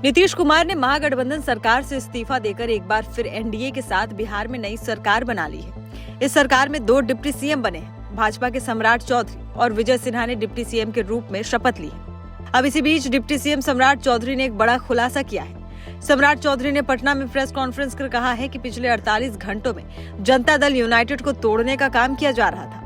नीतीश कुमार ने महागठबंधन सरकार से इस्तीफा देकर एक बार फिर एनडीए के साथ बिहार में नई सरकार बना ली है। इस सरकार में 2 डिप्टी सीएम बने हैं। भाजपा के सम्राट चौधरी और विजय सिन्हा ने डिप्टी सीएम के रूप में शपथ ली है। अब इसी बीच डिप्टी सीएम सम्राट चौधरी ने एक बड़ा खुलासा किया है। सम्राट चौधरी ने पटना में प्रेस कॉन्फ्रेंस कर कहा है कि पिछले 48 घंटों में जनता दल यूनाइटेड को तोड़ने का काम किया जा रहा था।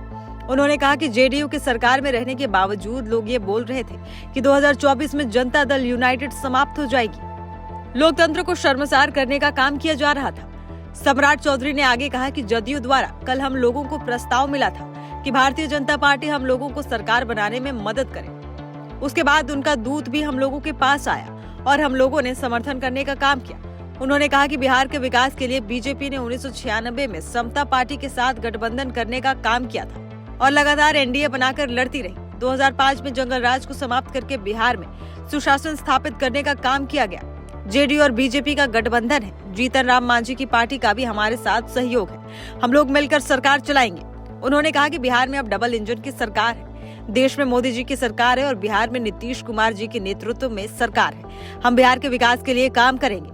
उन्होंने कहा कि जेडीयू की सरकार में रहने के बावजूद लोग ये बोल रहे थे कि 2024 में जनता दल यूनाइटेड समाप्त हो जाएगी। लोकतंत्र को शर्मसार करने का काम किया जा रहा था। सम्राट चौधरी ने आगे कहा कि जदयू द्वारा कल हम लोगों को प्रस्ताव मिला था कि भारतीय जनता पार्टी हम लोगों को सरकार बनाने में मदद करे। उसके बाद उनका दूत भी हम लोगों के पास आया और हम लोगों ने समर्थन करने का काम किया। उन्होंने कहा कि बिहार के विकास के लिए बीजेपी ने 1996 में समता पार्टी के साथ गठबंधन करने का काम किया था और लगातार एनडीए बनाकर लड़ती रही। 2005 में जंगल राज को समाप्त करके बिहार में सुशासन स्थापित करने का काम किया गया। जेडीयू और बीजेपी का गठबंधन है। जीतन राम मांझी की पार्टी का भी हमारे साथ सहयोग है। हम लोग मिलकर सरकार चलाएंगे। उन्होंने कहा कि बिहार में अब डबल इंजन की सरकार है। देश में मोदी जी की सरकार है और बिहार में नीतीश कुमार जी के नेतृत्व में सरकार है। हम बिहार के विकास के लिए काम करेंगे,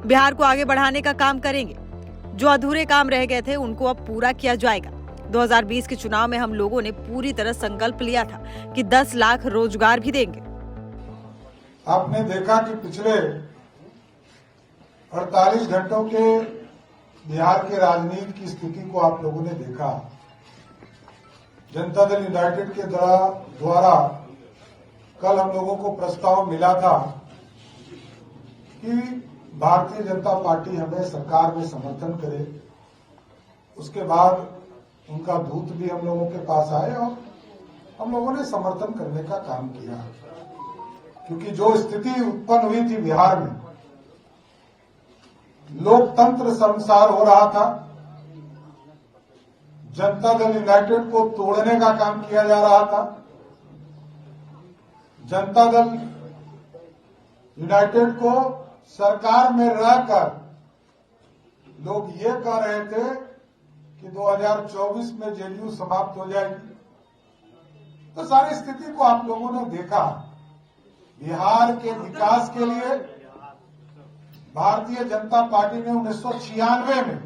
बिहार को आगे बढ़ाने का काम करेंगे। जो अधूरे काम रह गए थे उनको अब पूरा किया जाएगा। 2020 के चुनाव में हम लोगों ने पूरी तरह संकल्प लिया था कि 10 लाख रोजगार भी देंगे। आपने देखा कि पिछले 48 घंटों के बिहार के राजनीति की स्थिति को आप लोगों ने देखा। जनता दल यूनाइटेड के द्वारा कल हम लोगों को प्रस्ताव मिला था कि भारतीय जनता पार्टी हमें सरकार में समर्थन करे। उसके बाद उनका दूत भी हम लोगों के पास आए और हम लोगों ने समर्थन करने का काम किया, क्योंकि जो स्थिति उत्पन्न हुई थी बिहार में, लोकतंत्र शर्मसार हो रहा था। जनता दल यूनाइटेड को तोड़ने का काम किया जा रहा था। जनता दल यूनाइटेड को सरकार में रहकर लोग ये कह रहे थे कि 2024 में जेडीयू समाप्त हो जाएगी। तो सारी स्थिति को आप लोगों ने देखा। बिहार के विकास के लिए भारतीय जनता पार्टी ने 1996 में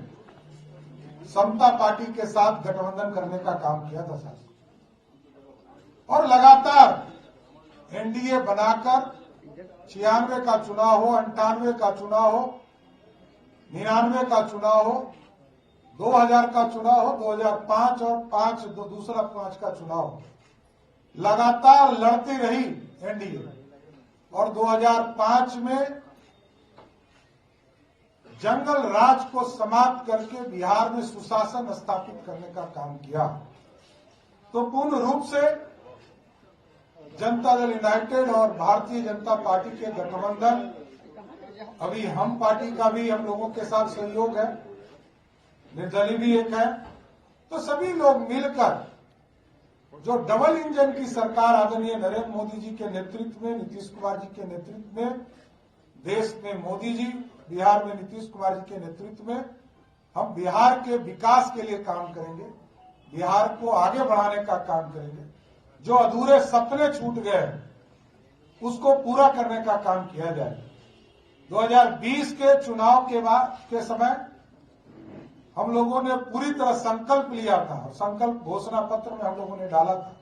समता पार्टी के साथ गठबंधन करने का काम किया था साहब, और लगातार एनडीए बनाकर 96 का चुनाव हो, 98 का चुनाव हो, 99 का चुनाव हो, 2000 का चुनाव हो, 2005 और दूसरा 5 का चुनाव, लगातार लड़ती रही एनडीए। और 2005 में जंगल राज को समाप्त करके बिहार में सुशासन स्थापित करने का काम किया। तो पूर्ण रूप से जनता दल यूनाइटेड और भारतीय जनता पार्टी के गठबंधन, अभी हम पार्टी का भी हम लोगों के साथ सहयोग है, निर्दलीय भी एक है। तो सभी लोग मिलकर जो डबल इंजन की सरकार आदरणीय नरेंद्र मोदी जी के नेतृत्व में, नीतीश कुमार जी के नेतृत्व में, देश में मोदी जी, बिहार में नीतीश कुमार जी के नेतृत्व में हम बिहार के विकास के लिए काम करेंगे, बिहार को आगे बढ़ाने का काम करेंगे। जो अधूरे सपने छूट गए उसको पूरा करने का काम किया जाए। 2020 के चुनाव के समय हम लोगों ने पूरी तरह संकल्प लिया था और संकल्प घोषणा पत्र में हम लोगों ने डाला था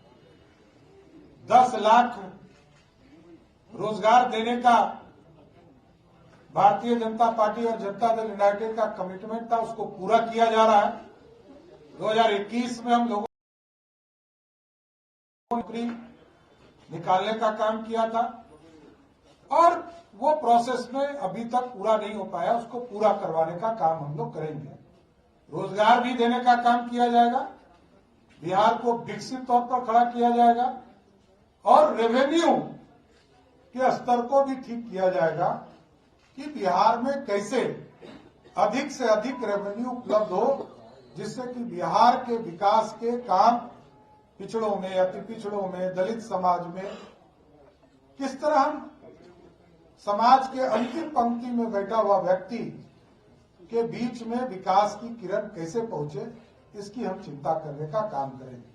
10 लाख रोजगार देने का भारतीय जनता पार्टी और जनता दल यूनाइटेड का कमिटमेंट था, उसको पूरा किया जा रहा है। 2021 में हम लोगों ने नौकरी निकालने का काम किया था और वो प्रोसेस में अभी तक पूरा नहीं हो पाया, उसको पूरा करवाने का काम हम लोग करेंगे। रोजगार भी देने का काम किया जाएगा, बिहार को विकसित तौर पर खड़ा किया जाएगा और रेवेन्यू के स्तर को भी ठीक किया जाएगा कि बिहार में कैसे अधिक से अधिक रेवेन्यू उपलब्ध हो, जिससे कि बिहार के विकास के काम पिछड़ों में, अति पिछड़ों में, दलित समाज में किस तरह हम समाज के अंतिम पंक्ति में बैठा हुआ व्यक्ति के बीच में विकास की किरण कैसे पहुंचे, इसकी हम चिंता करने का काम करेंगे।